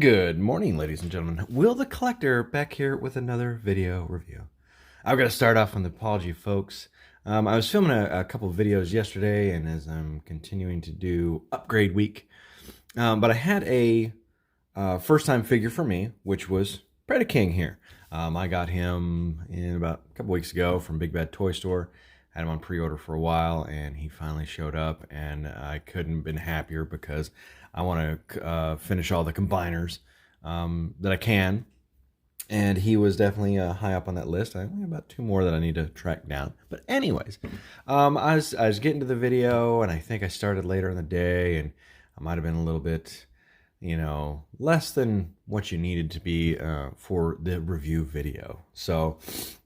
Good morning, ladies and gentlemen. Will the Collector back here with another video review. I've got to start off with an apology, folks. I was filming a couple videos yesterday, and as I'm continuing to do upgrade week, but I had a first-time figure for me, which was Predaking here. I got him in about a couple weeks ago from Big Bad Toy Store. Had him on pre-order for a while, and he finally showed up, and I couldn't have been happier because I want to finish all the combiners that I can, and he was definitely high up on that list. I only have about 2 more that I need to track down. But anyways, I was getting to the video, and I think I started later in the day, and I might have been a little bit, less than what you needed to be for the review video. So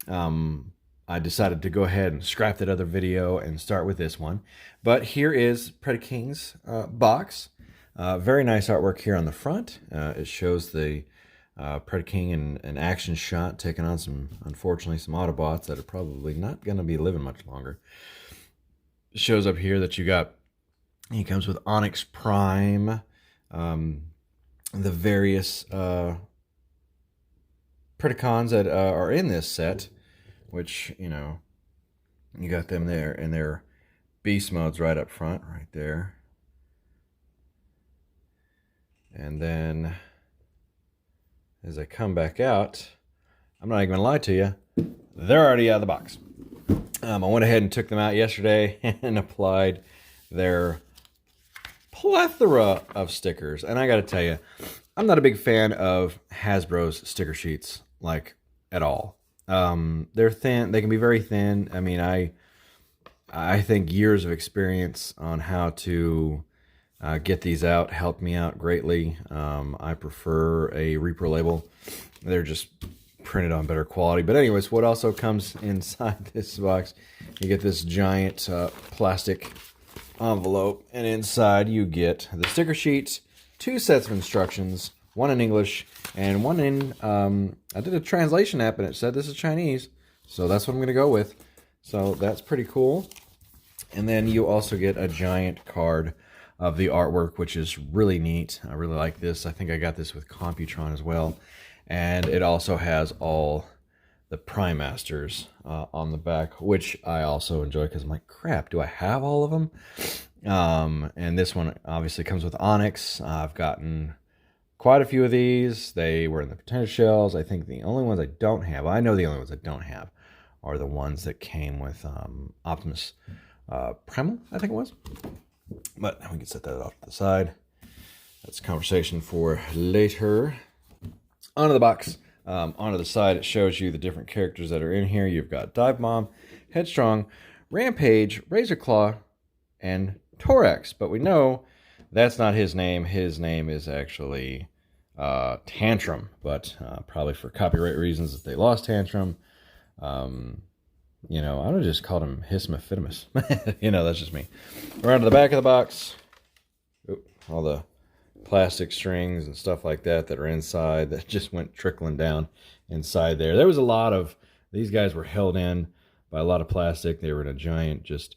I decided to go ahead and scrap that other video and start with this one. But here is Predaking's box. Very nice artwork here on the front. It shows the Predaking in an action shot, taking on unfortunately, some Autobots that are probably not going to be living much longer. It shows up here that he comes with Onyx Prime, the various Predacons that are in this set, which, you got them there, and their beast modes right up front, right there. And then, as I come back out, I'm not even going to lie to you, they're already out of the box. I went ahead and took them out yesterday and applied their plethora of stickers. And I got to tell you, I'm not a big fan of Hasbro's sticker sheets, at all. They're thin. They can be very thin. I mean, I think years of experience on how to get these out helped me out greatly. I prefer a Repro label. They're just printed on better quality. But anyways, what also comes inside this box, you get this giant plastic envelope, and inside you get the sticker sheets, 2 sets of instructions, 1 in English and 1 in, I did a translation app and it said this is Chinese, so that's what I'm going to go with. So that's pretty cool. And then you also get a giant card of the artwork, which is really neat. I really like this. I think I got this with Computron as well. And it also has all the Prime Masters on the back, which I also enjoy because I'm like, crap, do I have all of them? And this one obviously comes with Onyx. I've gotten quite a few of these. They were in the potential shells. I think the only ones I don't have, I know the only ones I don't have, are the ones that came with Optimus Primal, I think it was. But we can set that off to the side. That's a conversation for later. Onto the box. Onto the side, it shows you the different characters that are in here. You've got Dive Bomb, Headstrong, Rampage, Razor Claw, and Thorax. But we know that's not his name. His name is actually Tantrum. But probably for copyright reasons that they lost Tantrum. I would have just called him Hismophidimus. That's just me. Around to the back of the box. Oop, all the plastic strings and stuff like that are inside that just went trickling down inside there. There was a lot of, these guys were held in by a lot of plastic. They were in a giant just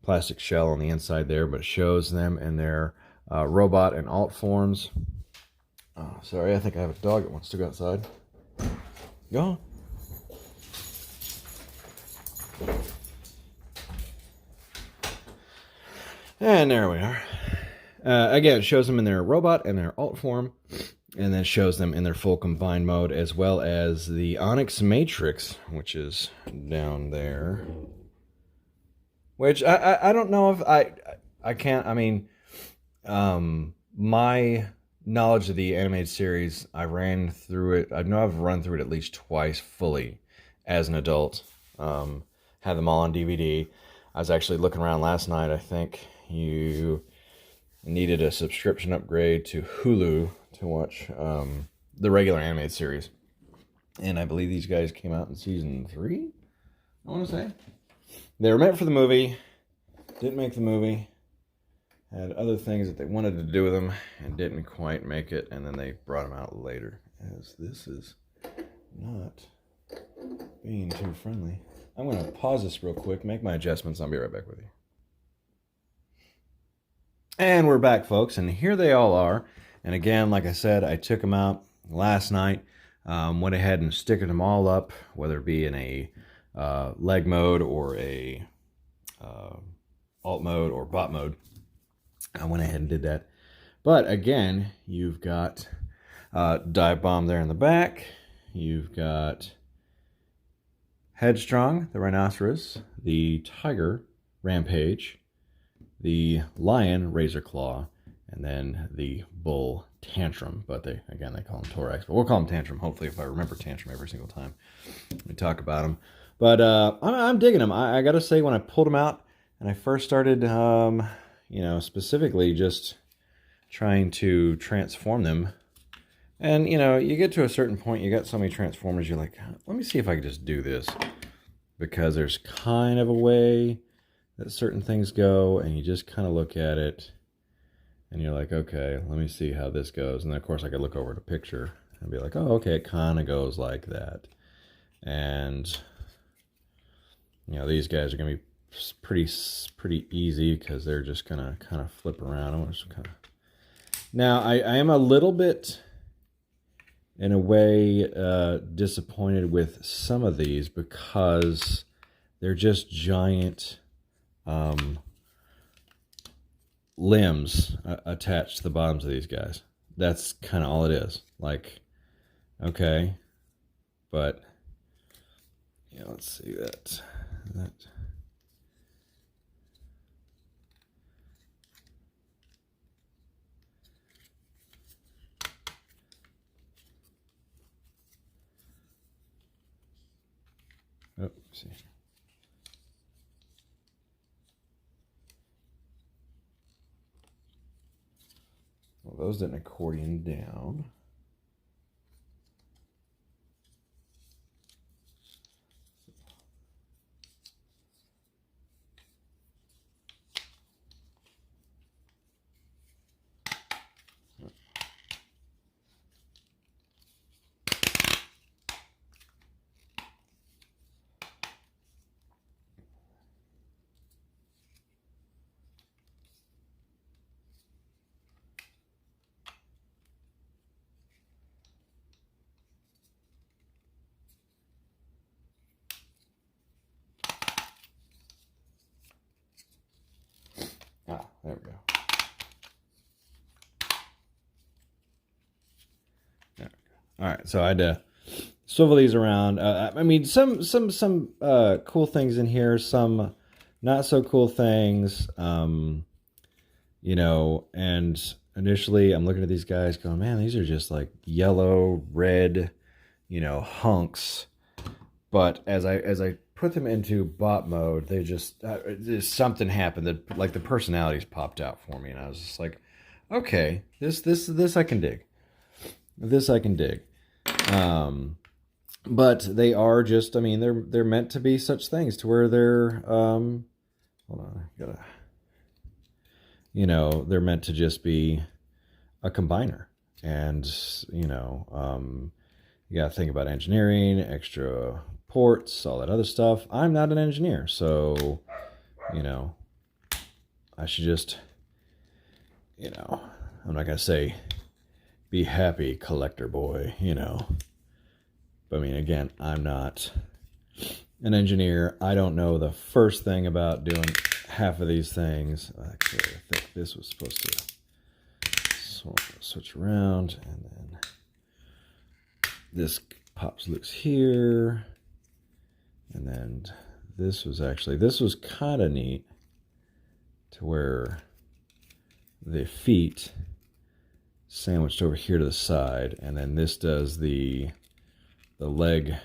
plastic shell on the inside there, but it shows them in their robot and alt forms. Oh, sorry, I think I have a dog that wants to go outside. Go on. And there we are. Again, it shows them in their robot and their alt form, and then shows them in their full combined mode, as well as the Onyx Matrix, which is down there. Which I don't know if I can't. I mean, my knowledge of the animated series, I ran through it. I know I've run through it at least twice fully as an adult. Had them all on DVD. I was actually looking around last night. I think you needed a subscription upgrade to Hulu to watch the regular animated series. And I believe these guys came out in season 3, I want to say. They were meant for the movie. Didn't make the movie. Had other things that they wanted to do with them and didn't quite make it. And then they brought them out later. As this is not being too friendly. I'm going to pause this real quick, make my adjustments. I'll be right back with you. And we're back, folks, and here they all are. And again, like I said, I took them out last night, went ahead and stickered them all up, whether it be in a leg mode or a alt mode or bot mode. I went ahead and did that. But again, you've got Dive Bomb there in the back. You've got Headstrong, the Rhinoceros, the Tiger, Rampage, the Lion, Razor Claw, and then the Bull, Tantrum. But they call him Thorax. But we'll call him Tantrum, hopefully, if I remember Tantrum every single time we talk about him. But I'm digging them. I got to say, when I pulled them out and I first started, specifically just trying to transform them, and, you get to a certain point, you got so many Transformers, you're like, let me see if I can just do this. Because there's kind of a way that certain things go, and you just kind of look at it, and you're like, okay, let me see how this goes. And then, of course, I could look over at a picture and be like, oh, okay, it kind of goes like that. And, these guys are going to be pretty easy because they're just going to kind of flip around. Now, I am a little bit, in a way, disappointed with some of these because they're just giant limbs attached to the bottoms of these guys. That's kind of all it is. Like, okay, but let's see that. Oh, see. Well, those didn't accordion down. Ah, there we go. There we go. All right, so I had to swivel these around. I mean, some cool things in here, some not so cool things. And initially I'm looking at these guys going, man, these are just like yellow, red, hunks. But as I put them into bot mode, they just something happened that, like, the personalities popped out for me, and I was just like, okay, this I can dig. This I can dig. But they are just, I mean, they're meant to be such things to where they're hold on, I gotta, they're meant to just be a combiner. And you gotta think about engineering, extra ports, all that other stuff. I'm not an engineer, so I should just, I'm not gonna say be happy, collector boy, but I mean, again, I'm not an engineer. I don't know the first thing about doing half of these things. Actually, I think this was supposed to switch around, and then this pops loose here. And then this was kind of neat, to where the feet sandwiched over here to the side, and then this does the leg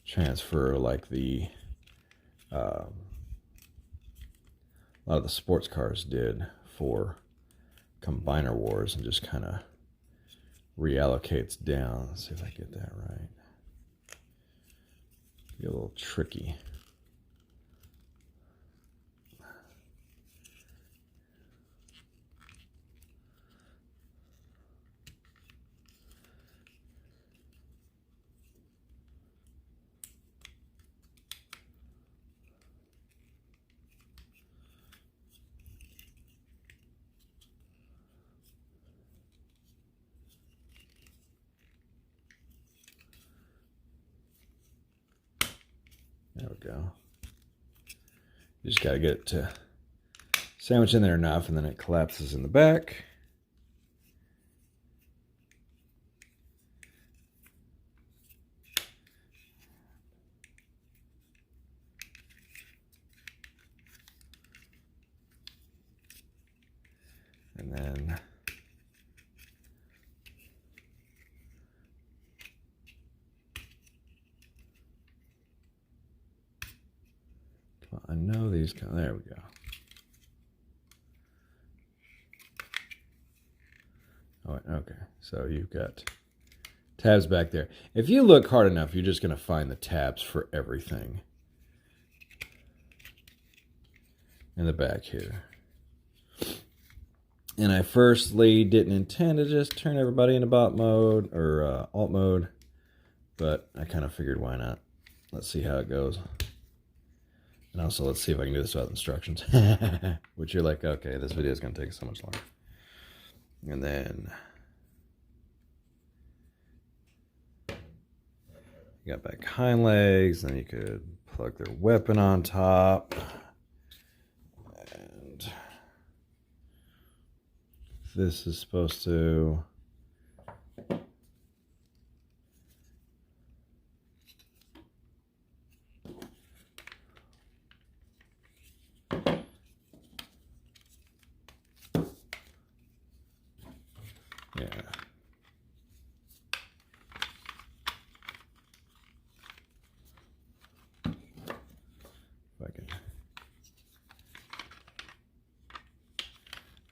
transfer, like a lot of the sports cars did for Combiner Wars, and just kind of reallocates down. Let's see if I get that right. Be a little tricky. go. You just got to get it to sandwich in there enough, and then it collapses in the back. And then I know these come. There we go. Oh, okay. So you've got tabs back there. If you look hard enough, you're just going to find the tabs for everything in the back here. And I firstly didn't intend to just turn everybody into bot mode or alt mode, but I kind of figured why not. Let's see how it goes. And also, let's see if I can do this without instructions. Which you're like, okay, this video is going to take so much longer. And then you got back hind legs, then you could plug their weapon on top. And this is supposed to yeah. If I can,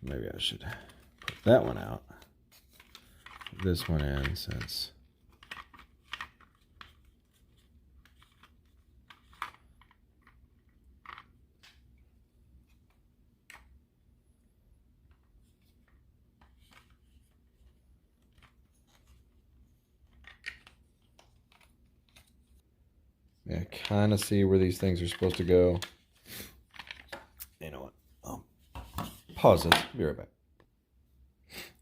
maybe I should put that one out. Put this one in since I kind of see where these things are supposed to go. You know what? I'll pause this. Be right back.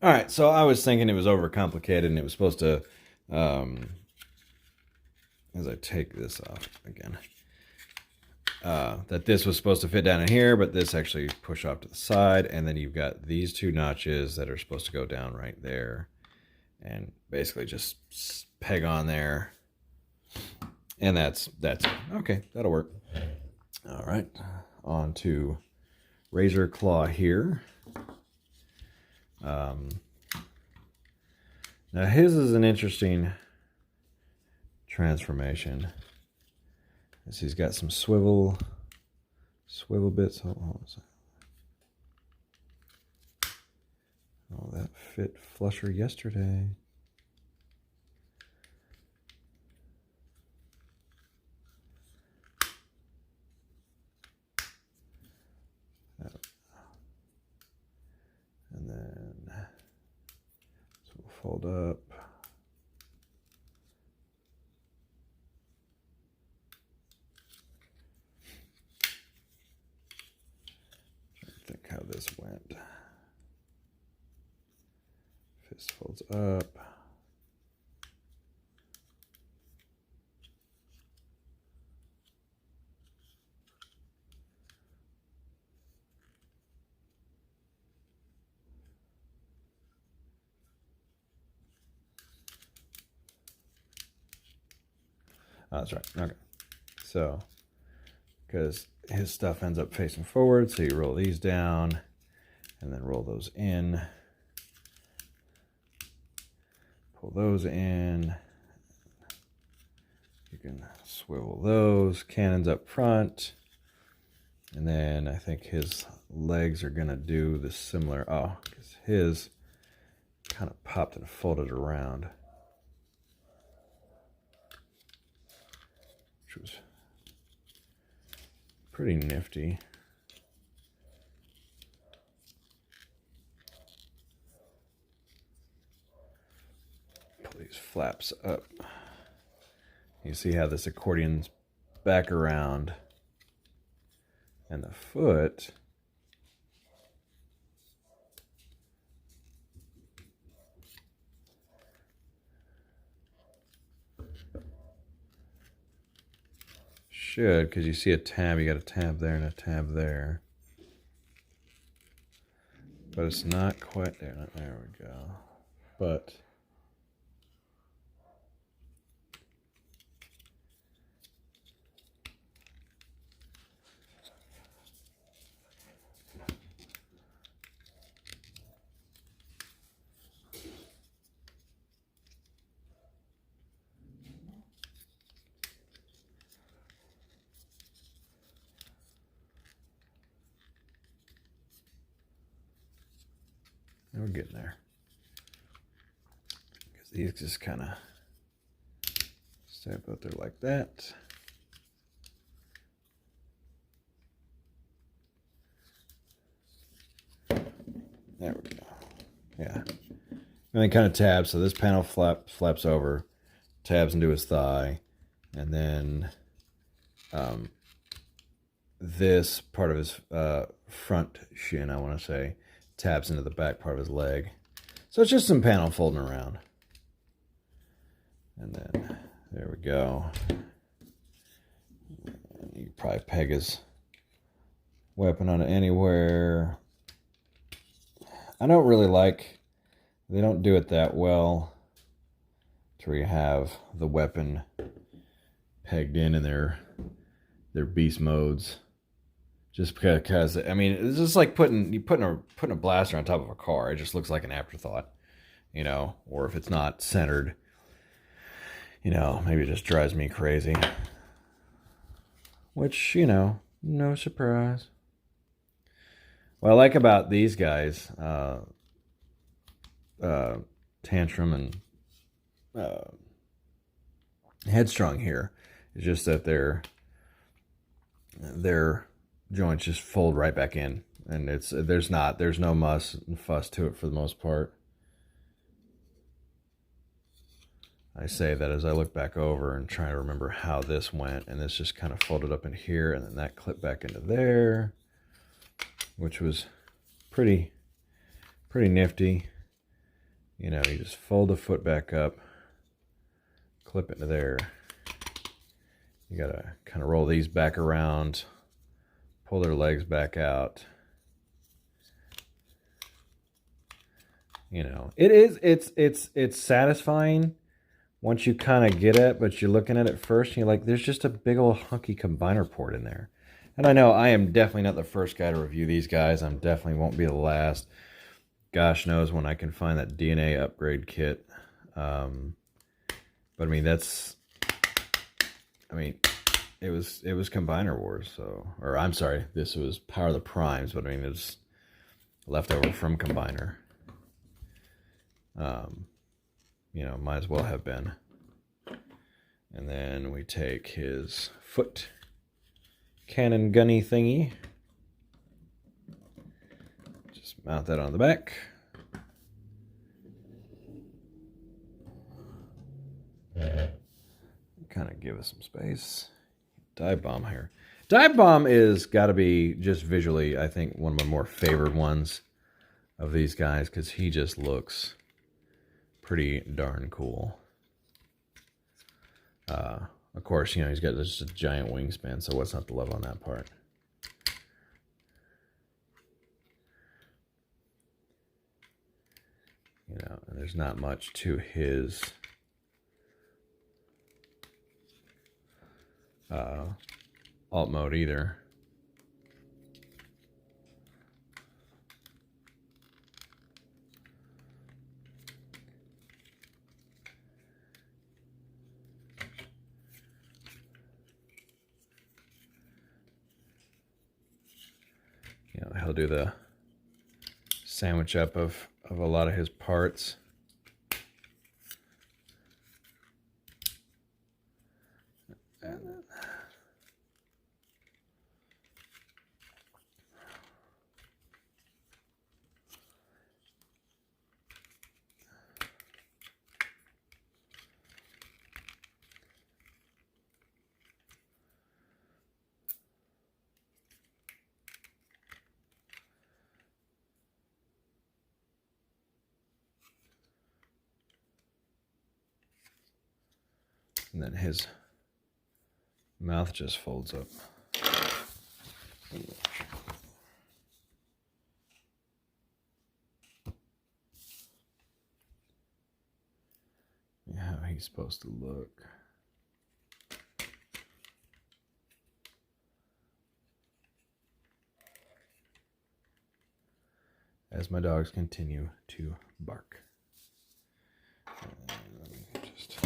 All right, so I was thinking it was overcomplicated and it was supposed to, as I take this off again, that this was supposed to fit down in here, but this actually push off to the side, and then you've got these two notches that are supposed to go down right there, and basically just peg on there. And that's it. Okay, that'll work. All right, on to Razor Claw here. Now his is an interesting transformation. As he's got some swivel bits. Hold on a second. Oh, that fit flusher yesterday. And then so we'll fold up. Trying to think how this went. Fist folds up. Oh, that's right. Okay. So, because his stuff ends up facing forward, so you roll these down and then roll those in. Pull those in. You can swivel those. Cannons up front. And then I think his legs are going to do the similar. Oh, because his kind of popped and folded around, which was pretty nifty. Pull these flaps up. You see how this accordion's back around, and the foot should, because you see a tab, you got a tab there and a tab there. But it's not quite there. There we go. But we're getting there. Because these just kind of step out there like that. There we go. Yeah. And then kind of tabs. So this panel flaps over, tabs into his thigh, and then this part of his front shin, I want to say, tabs into the back part of his leg. So it's just some panel folding around. And then there we go. And you can probably peg his weapon on it anywhere. I don't really like, they don't do it that well to where you have the weapon pegged in their beast modes. Just because, I mean, it's just like putting a blaster on top of a car. It just looks like an afterthought, you know. Or if it's not centered, you know, maybe it just drives me crazy. Which, you know, no surprise. What I like about these guys, Tantrum and Headstrong here, is just that their joints just fold right back in, and there's no muss and fuss to it for the most part. I say that as I look back over and try to remember how this went, and this just kind of folded up in here, and then that clipped back into there, which was pretty nifty. You know, you just fold the foot back up, clip it into there. You gotta kind of roll these back around, pull their legs back out. You know, it's satisfying once you kind of get it, but you're looking at it first and you're like, there's just a big old hunky combiner port in there. And I know I am definitely not the first guy to review these guys. I definitely won't be the last. Gosh knows when I can find that DNA upgrade kit. But I mean, it was Combiner Wars, so, or I'm sorry, this was Power of the Primes, but I mean, it's leftover from Combiner. You know, might as well have been. And then we take his foot cannon gunny thingy. Just mount that on the back. Kind of give us some space. Dive Bomb here. Dive Bomb is got to be, just visually, I think, one of my more favored ones of these guys, because he just looks pretty darn cool. Of course, you know, he's got just a giant wingspan, so what's not to love on that part? You know, and there's not much to his alt mode either. You know, he'll do the sandwich up of a lot of his parts. And then his Mouth just folds up. Yeah, how he's supposed to look. As my dogs continue to bark. Let me just...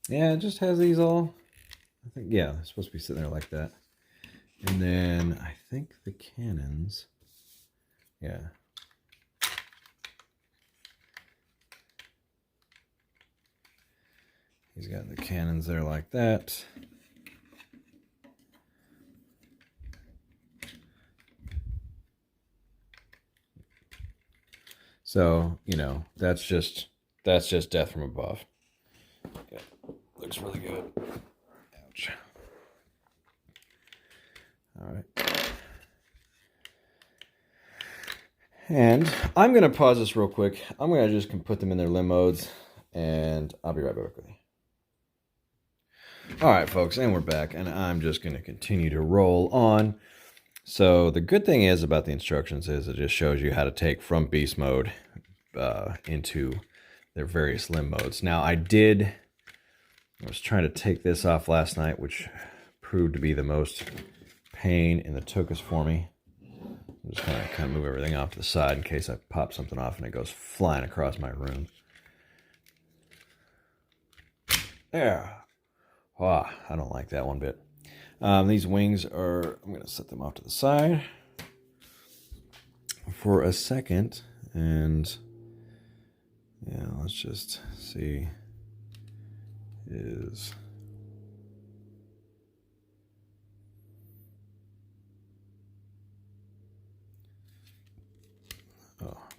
Yeah, it just has these all, I think, yeah, they're supposed to be sitting there like that. And then I think the cannons, yeah. He's got the cannons there like that. So, you know, that's just death from above. Yeah, looks really good. Ouch. All right. And I'm going to pause this real quick. I'm going to just put them in their limb modes, and I'll be right back with you. All right, folks, and we're back, and I'm just going to continue to roll on. So the good thing is about the instructions is it just shows you how to take from beast mode into their various limb modes. Now, I was trying to take this off last night, which proved to be the most pain in the tuchus for me. I'm just going to kind of move everything off to the side in case I pop something off and it goes flying across my room. There. Wow, I don't like that one bit. These wings are, I'm going to set them off to the side for a second. And yeah, let's just see. I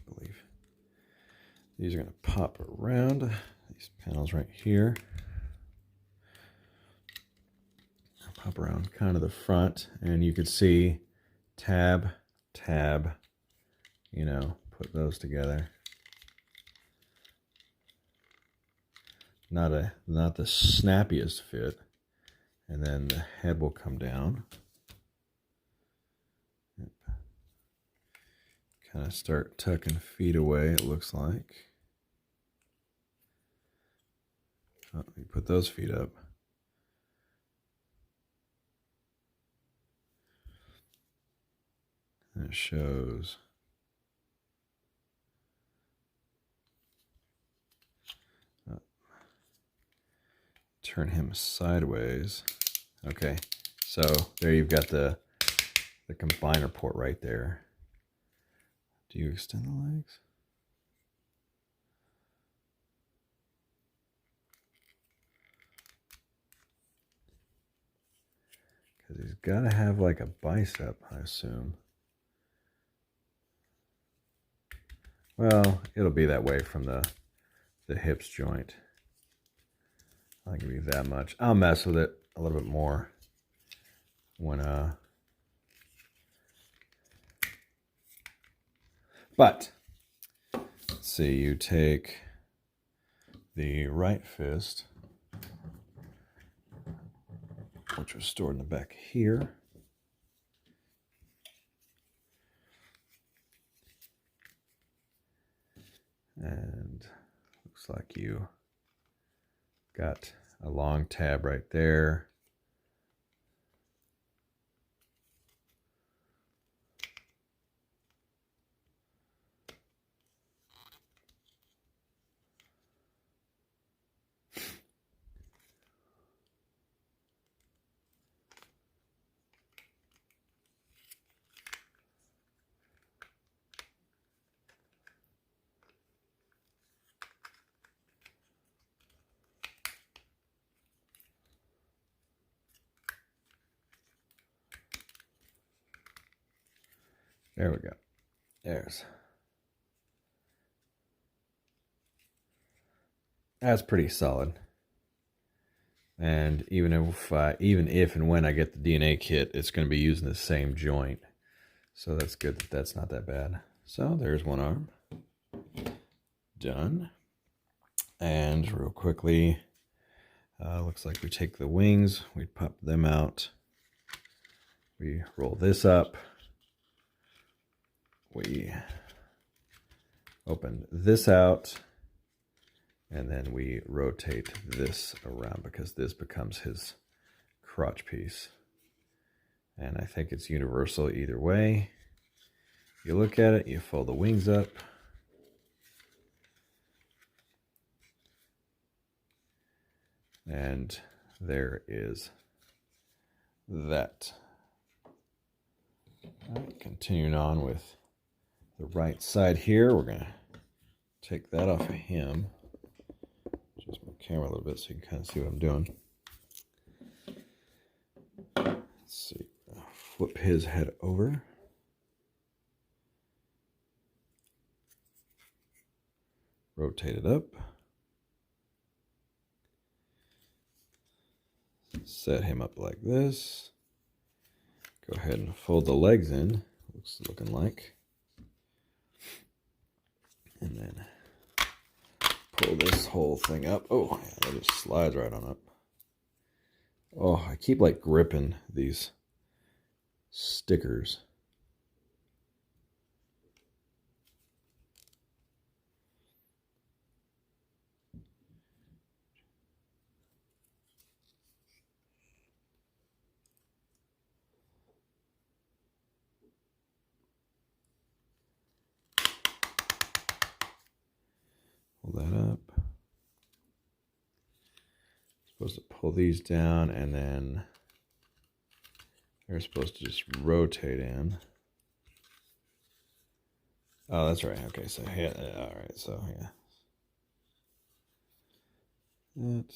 believe these are going to pop around these panels right here. Pop around kind of the front, and you could see tab, you know, put those together. Not the snappiest fit. And then the head will come down. Yep. Kind of start tucking feet away, it looks like. Oh, you put those feet up. And it shows turn him sideways. Okay, so there you've got the combiner port right there. Do you extend the legs? Because he's got to have like a bicep, I assume. Well, it'll be that way from the hips joint. I'll give you that much. I'll mess with it a little bit more when but let's see, you take the right fist, which was stored in the back here. And looks like you got a long tab right there. There we go. That's pretty solid. And even if and when I get the DNA kit, it's going to be using the same joint. So that's good that that's not that bad. So there's one arm. Done. And real quickly, looks like we take the wings, we pop them out, we roll this up, we open this out, and then we rotate this around because this becomes his crotch piece. And I think it's universal either way. You look at it, you fold the wings up. And there is that. All right, continuing on with the right side here, we're going to take that off of him. Just move the camera a little bit so you can kind of see what I'm doing. Let's see, flip his head over. Rotate it up. Set him up like this. Go ahead and fold the legs in. Looking like. And then pull this whole thing up. Oh, yeah, that just slides right on up. Oh, I keep like gripping these stickers. Pull that up. Supposed to pull these down, and then they're supposed to just rotate in. Oh, that's right. Okay, so yeah, all right, so yeah. That.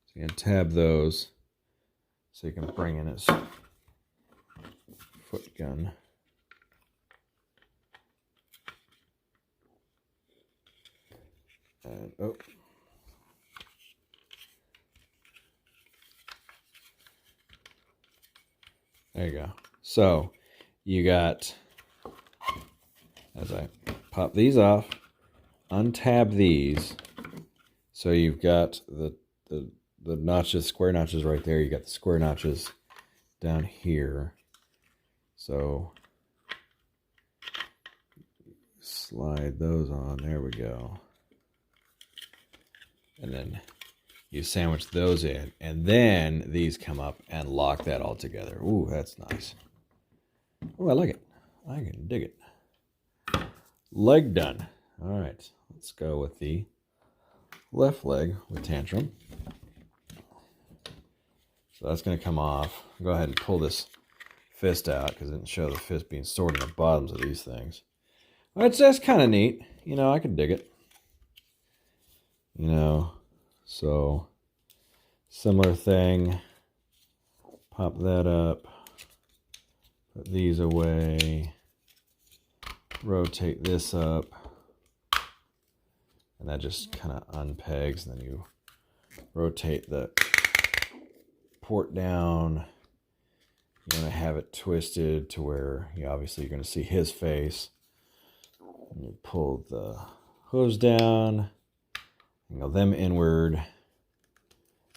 So you can tab those so you can bring in his foot gun. And oh. There you go. So you got, as I pop these off, untab these. So you've got the notches, square notches right there. You got the square notches down here. So slide those on. There we go. And then you sandwich those in, and then these come up and lock that all together. Ooh, that's nice. Oh, I like it. I can dig it. Leg done. All right, let's go with the left leg with Tantrum. So that's going to come off. Go ahead and pull this fist out because it didn't show the fist being stored in the bottoms of these things. That's kind of neat. You know, I can dig it. You know, so similar thing. Pop that up. Put these away. Rotate this up. And that just kind of unpegs. And then you rotate the port down. You want to have it twisted to where obviously you're going to see his face. And you pull the hose down. Angle them inward.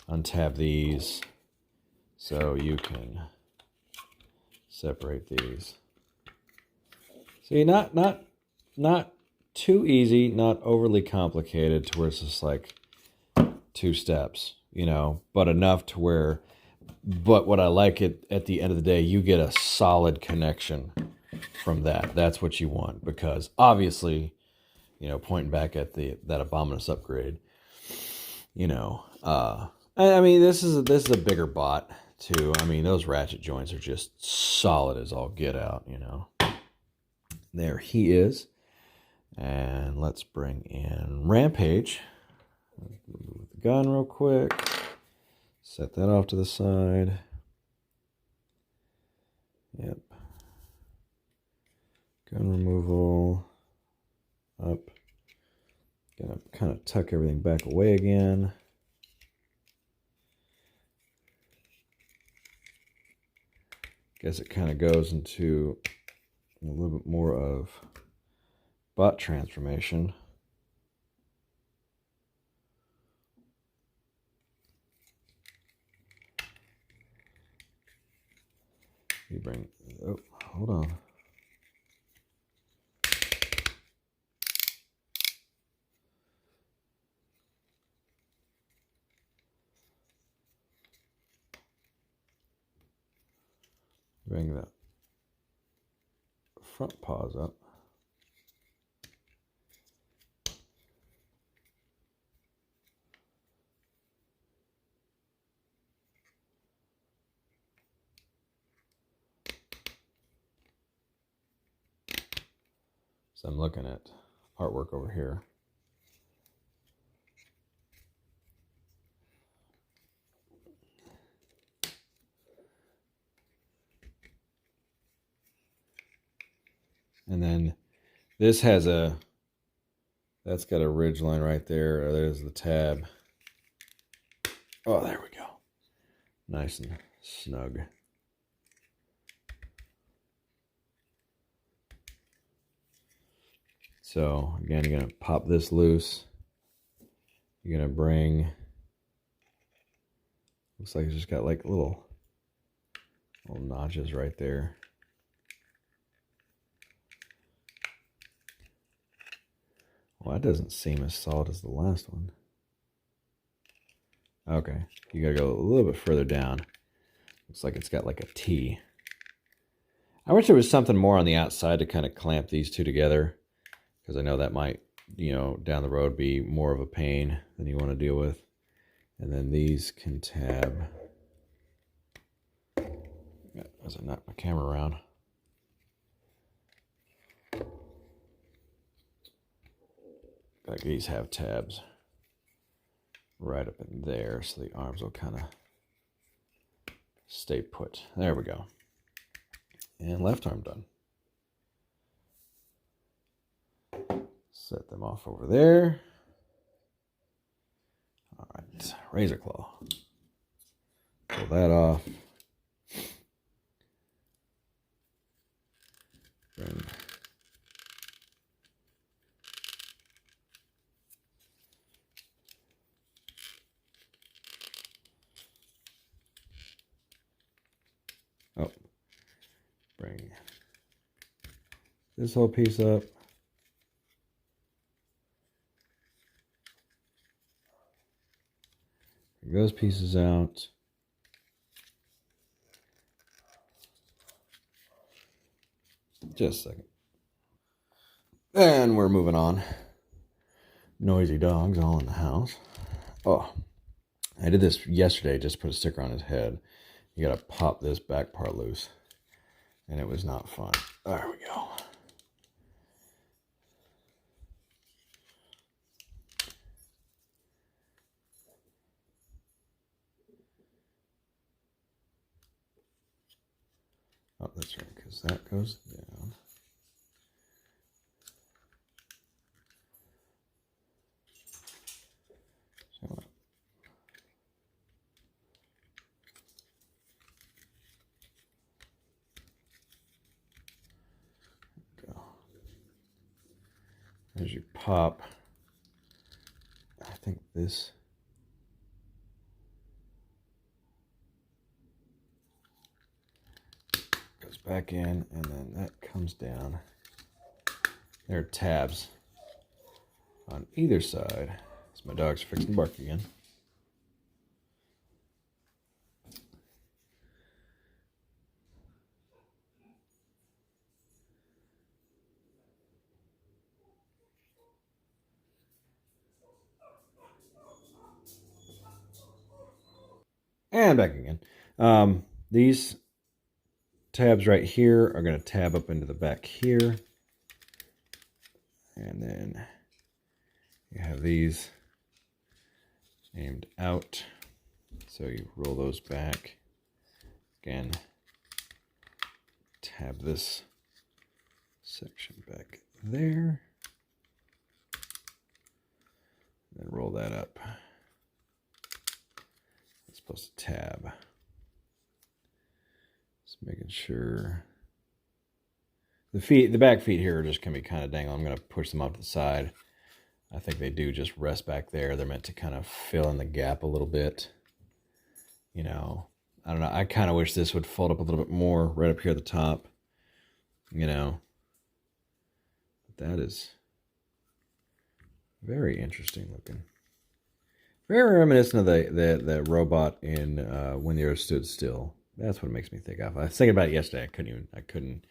Untab these so you can separate these. See, not too easy, not overly complicated to where it's just like 2 steps, you know, but enough to where, but what I like it at the end of the day, you get a solid connection from that. That's what you want, because obviously, you know, pointing back at that Abominus upgrade, you know, I mean, this is a bigger bot too. I mean, those ratchet joints are just solid as all get out, you know. There he is. And let's bring in Rampage. Remove the gun real quick. Set that off to the side. Yep. Gun removal. Up. Gonna kind of tuck everything back away again. Guess it kind of goes into a little bit more of bot transformation. You bring, oh, hold on. Bring the front paws up. So I'm looking at artwork over here. And then this has that's got a ridge line right there. There's the tab. Oh, there we go. Nice and snug. So again, you're gonna pop this loose. You're gonna bring, looks like it's just got like little notches right there. Well, that doesn't seem as solid as the last one. Okay, you gotta go a little bit further down. Looks like it's got like a T. I wish there was something more on the outside to kind of clamp these two together, because I know that might, you know, down the road be more of a pain than you want to deal with. And then these can tab. As I knock my camera around. Like these have tabs right up in there, so the arms will kind of stay put. There we go. And left arm done. Set them off over there. All right, razor claw. Pull that off. Bring bring this whole piece up. Bring those pieces out. Just a second. And we're moving on. Noisy dogs all in the house. Oh, I did this yesterday, just put a sticker on his head. You gotta pop this back part loose. And it was not fun. There we go. Oh, that's right, because that goes down. As you pop, I think this goes back in, and then that comes down. There are tabs on either side. So my dog's fixing to bark again. And back again. These tabs right here are going to tab up into the back here. And then you have these aimed out. So you roll those back. Again, tab this section back there. Then roll that up. It's supposed to tab. Just making sure. The back feet here are just going to be kind of dangling. I'm going to push them off to the side. I think they do just rest back there. They're meant to kind of fill in the gap a little bit. You know, I don't know. I kind of wish this would fold up a little bit more right up here at the top. You know, that is very interesting looking. Very reminiscent of the robot in When the Earth Stood Still. That's what it makes me think of. I was thinking about it yesterday. I couldn't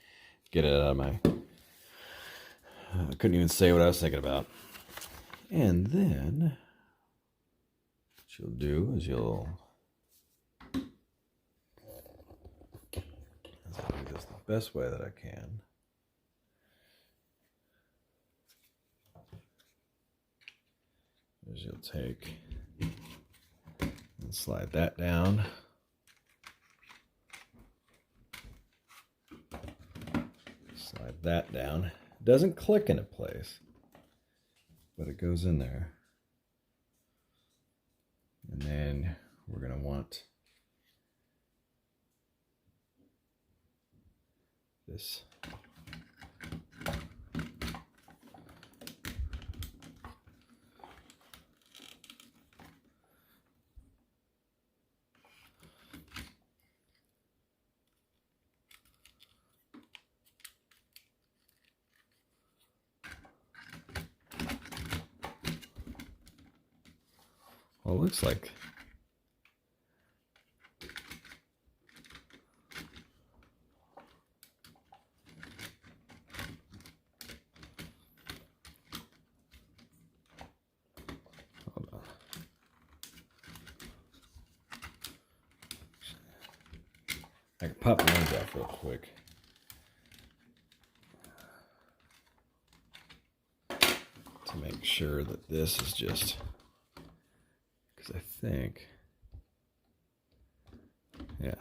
get it out of my. I couldn't even say what I was thinking about. And then what you'll do is I'll do this the best way that I can. Is you'll take and slide that down. Slide that down. It doesn't click into place, but it goes in there. And then we're going to want this. Well, it looks like hold on. I can pop the lens off real quick. To make sure that this is just, because I think, yeah,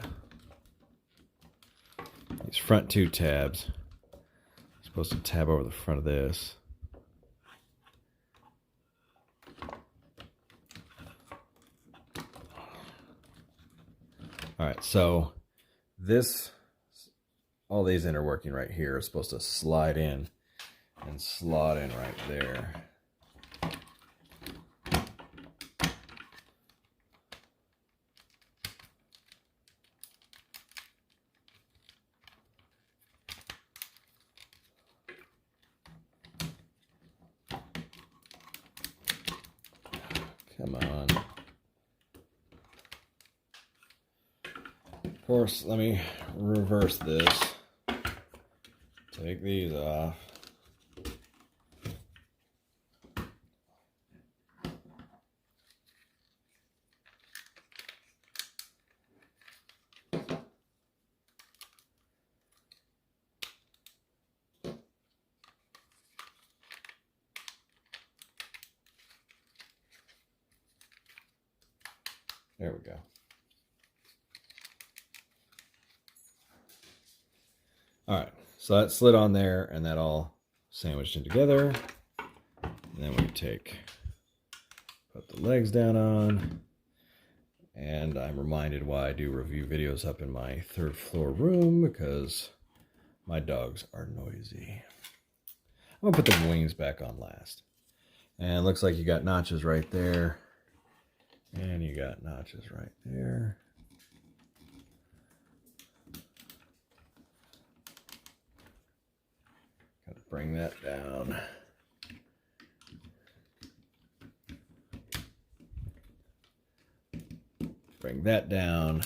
these front two tabs, I'm supposed to tab over the front of this. All right, so this, all these interworking right here are supposed to slide in and slot in right there. Come on. Of course, let me reverse this. Take these off. There we go. All right, so that slid on there and that all sandwiched in together. And then we put the legs down on. And I'm reminded why I do review videos up in my third floor room, because my dogs are noisy. I'm gonna put the wings back on last. And it looks like you got notches right there. And you got notches right there. Got to bring that down. Bring that down.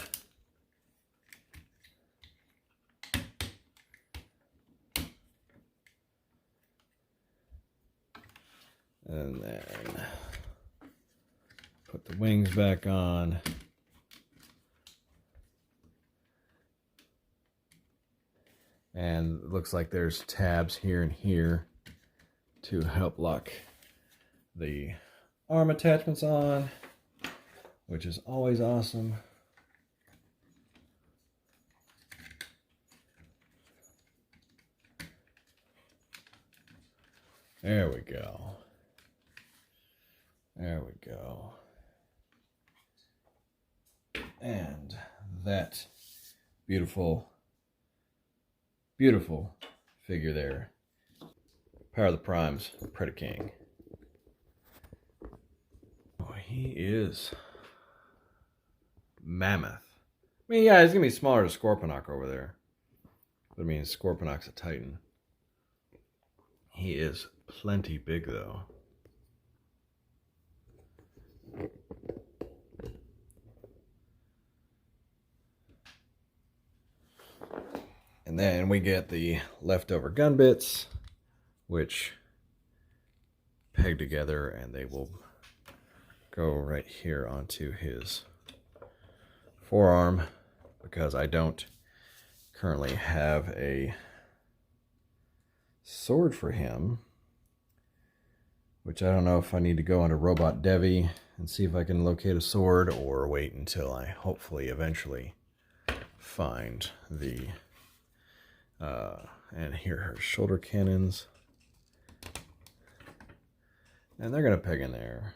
And then put the wings back on. And it looks like there's tabs here and here. to help lock the arm attachments on, which is always awesome. There we go. There we go. And that beautiful, beautiful figure there. Power of the Primes, Predaking. Oh, he is mammoth. I mean, yeah, he's gonna be smaller than Scorponok over there. But I mean, Scorponok's a Titan. He is plenty big, though. And then we get the leftover gun bits, which peg together, and they will go right here onto his forearm, because I don't currently have a sword for him, which I don't know if I need to go onto Robot Devi and see if I can locate a sword, or wait until I hopefully eventually find the and here are her shoulder cannons, and they're gonna peg in there.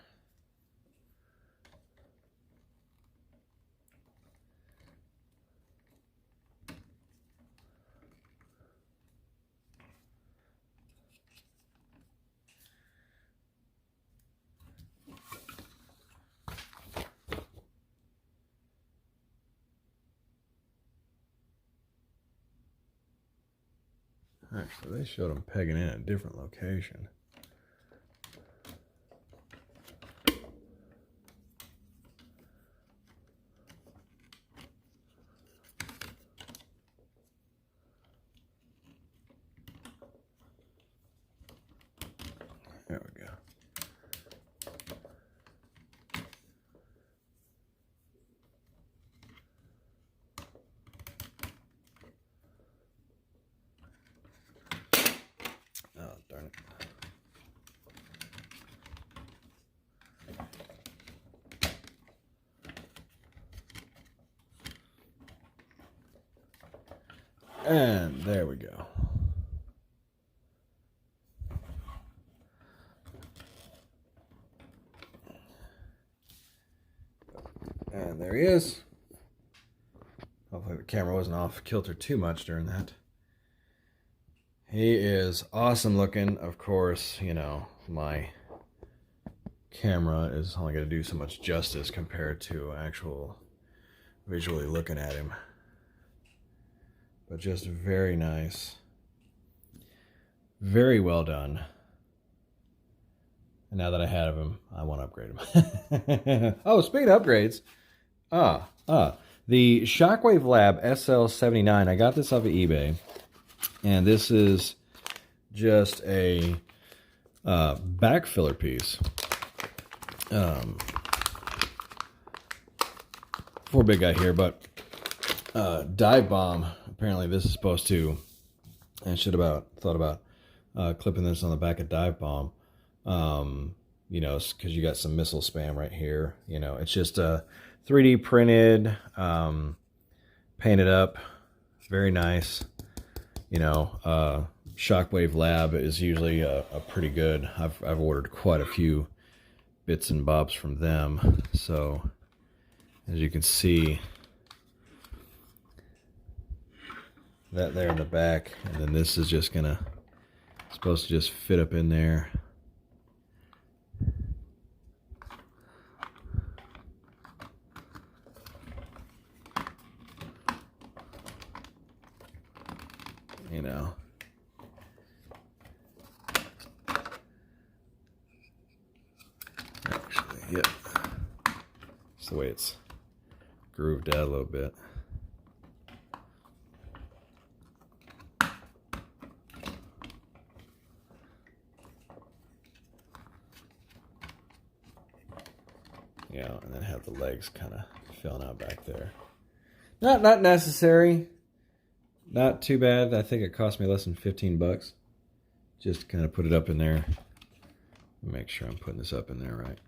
Actually, they showed them pegging in a different location. There we go. Oh, darn it. And there we go. And there he is. Hopefully the camera wasn't off kilter too much during that. He is awesome looking. Of course, you know, my camera is only going to do so much justice compared to actual visually looking at him. But just very nice. Very well done. And now that I have him, I want to upgrade him. Oh, speaking of upgrades. The Shockwave Lab SL79. I got this off of eBay. And this is just a back filler piece. For a big guy here, but dive bomb. Apparently this is supposed to, and I should have thought about clipping this on the back of dive bomb. You know, because you got some missile spam right here. You know, it's just 3D printed, painted up, very nice. You know, Shockwave Lab is usually a pretty good. I've ordered quite a few bits and bobs from them. So as you can see, that there in the back, and then this is just supposed to just fit up in there. You know, actually, yeah, it's the way it's grooved out a little bit. You know, and then have the legs kind of filling out back there. Not necessary. Not too bad. I think it cost me less than $15. just kind of put it up in there. Make sure I'm putting this up in there right.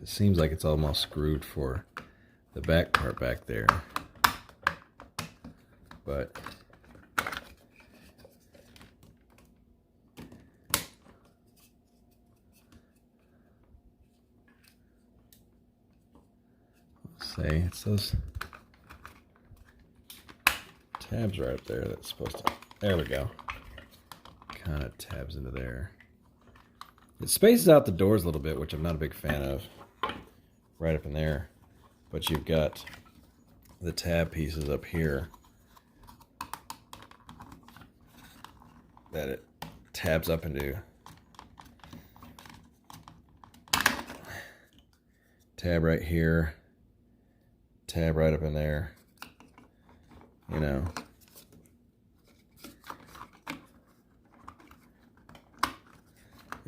It seems like it's almost screwed for the back part back there. But let's say it's those tabs right up there that's supposed to, there we go. Kind of tabs into there. It spaces out the doors a little bit, which I'm not a big fan of. Right up in there. But you've got the tab pieces up here that it tabs up into. Tab right here. Tab right up in there. You know.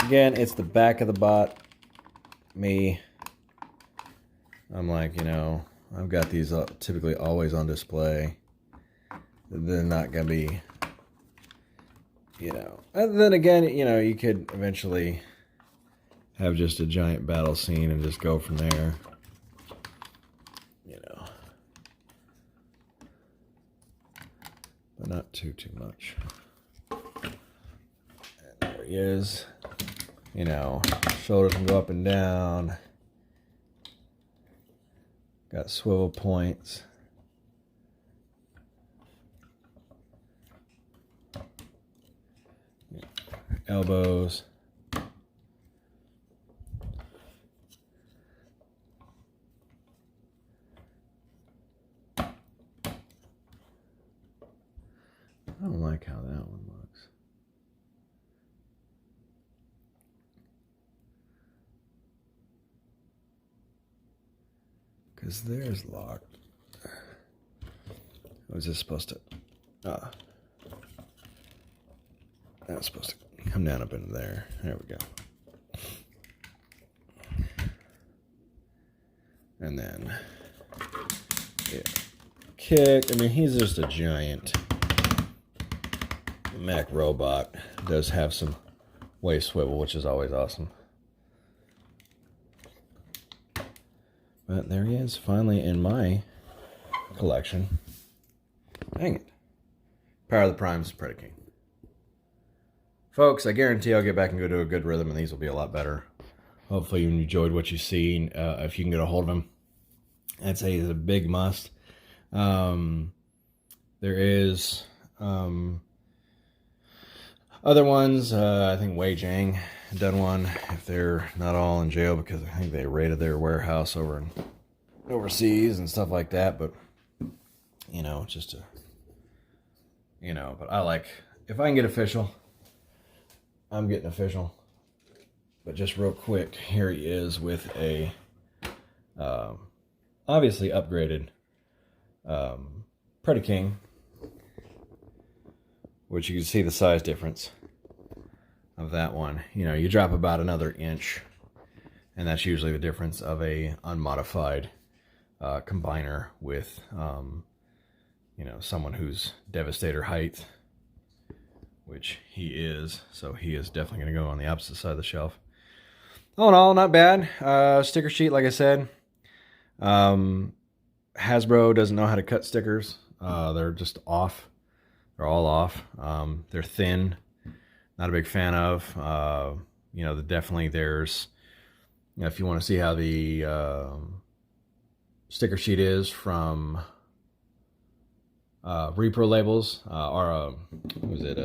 Again, it's the back of the bot. I'm like, you know, I've got these typically always on display. They're not going to be, you know. And then again, you know, you could eventually have just a giant battle scene and just go from there. You know. But not too much. And there he is. You know, shoulders can go up and down. Got swivel points. Elbows. I don't like how that one looks. Because there's locked. Was this supposed to... that's supposed to come down up into there. There we go. And then... yeah. Kick. I mean, he's just a giant mech robot. Does have some waist swivel, which is always awesome. But there he is, finally in my collection. Dang it. Power of the Primes, Predaking. Folks, I guarantee I'll get back and go to a good rhythm, and these will be a lot better. Hopefully you enjoyed what you've seen. If you can get a hold of him, I'd say he's a big must. There is other ones. I think Wei Jiang done one, if they're not all in jail, because I think they raided their warehouse overseas and stuff like that. But you know, just to, you know, but I like, if I can get official, I'm getting official. But just real quick, here he is with a obviously upgraded Predaking, which you can see the size difference of that one. You know, you drop about another inch, and that's usually the difference of a unmodified combiner with, you know, someone who's Devastator height, which he is. So he is definitely going to go on the opposite side of the shelf. All in all, not bad. Sticker sheet, like I said. Hasbro doesn't know how to cut stickers. They're just off. They're all off. They're thin. Not a big fan of. You know, definitely there's, you know, if you want to see how the sticker sheet is from Repro Labels, or what was it?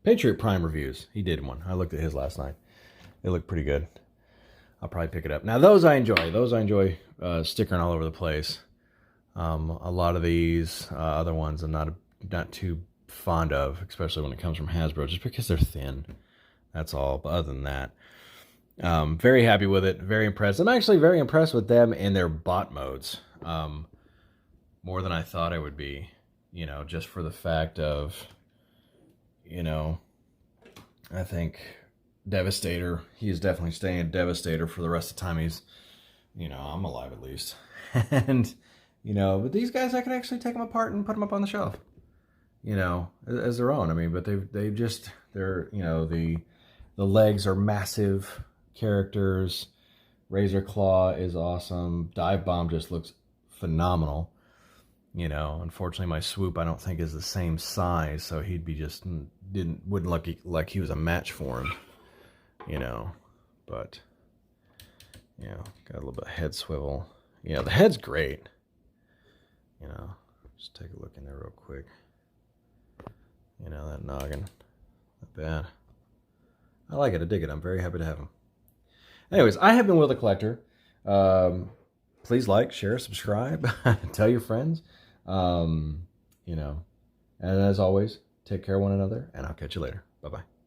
Patriot Prime Reviews. He did one. I looked at his last night. They look pretty good. I'll probably pick it up. Now those I enjoy. Those I enjoy stickering all over the place. A lot of these other ones I'm not too fond of, especially when it comes from Hasbro, just because they're thin. That's all. But other than that, very happy with it. Very impressed. I'm actually very impressed with them in their bot modes. More than I thought I would be. You know, just for the fact of, you know, I think Devastator, he's definitely staying Devastator for the rest of the time he's you know, I'm alive at least. And, you know, but these guys, I could actually take them apart and put them up on the shelf, you know, as their own. I mean, but they're, you know, the legs are massive characters. Razor Claw is awesome. Dive Bomb just looks phenomenal. You know, unfortunately, my Swoop I don't think is the same size, so he'd be just wouldn't look like he was a match for him. You know, but you know, got a little bit of head swivel. You know, the head's great. You know, just take a look in there real quick. You know, that noggin, not bad. I like it. I dig it. I'm very happy to have him. Anyways, I have been Will the Collector. Please like, share, subscribe, tell your friends. You know, and as always, take care of one another, and I'll catch you later. Bye-bye.